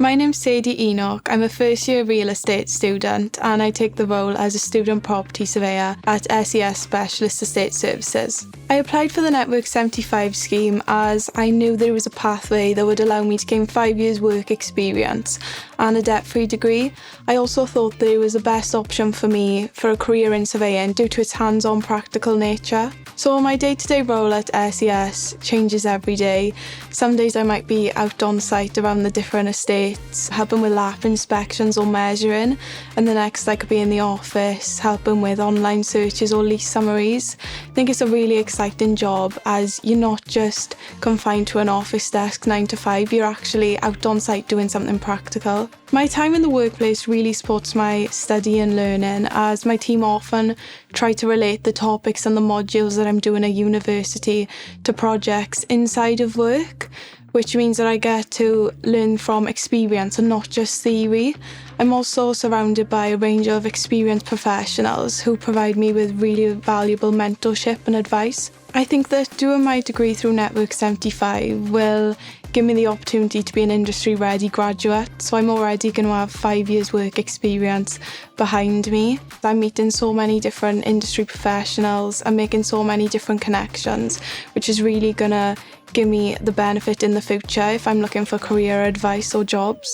My name's Sadie Enoch. I'm a first-year real estate student and I take the role as a student property surveyor at SES Specialist Estate Services. I applied for the Network75 scheme as I knew there was a pathway that would allow me to gain 5 years work experience and a debt-free degree. I also thought that it was the best option for me for a career in surveying due to its hands-on practical nature. So my day-to-day role at SES changes every day. Some days I might be out on site around the different estates, helping with lap inspections or measuring, and the next I could be in the office, helping with online searches or lease summaries. I think it's a really exciting job as you're not just confined to an office desk 9 to 5, you're actually out on site doing something practical. My time in the workplace really supports my study and learning as my team often try to relate the topics and the modules that I'm doing at university to projects inside of work, which means that I get to learn from experience and not just theory. I'm also surrounded by a range of experienced professionals who provide me with really valuable mentorship and advice. I think that doing my degree through Network75 will give me the opportunity to be an industry-ready graduate, so I'm already going to have 5 years work experience behind me. I'm meeting so many different industry professionals and making so many different connections, which is really going to give me the benefit in the future if I'm looking for career advice or jobs.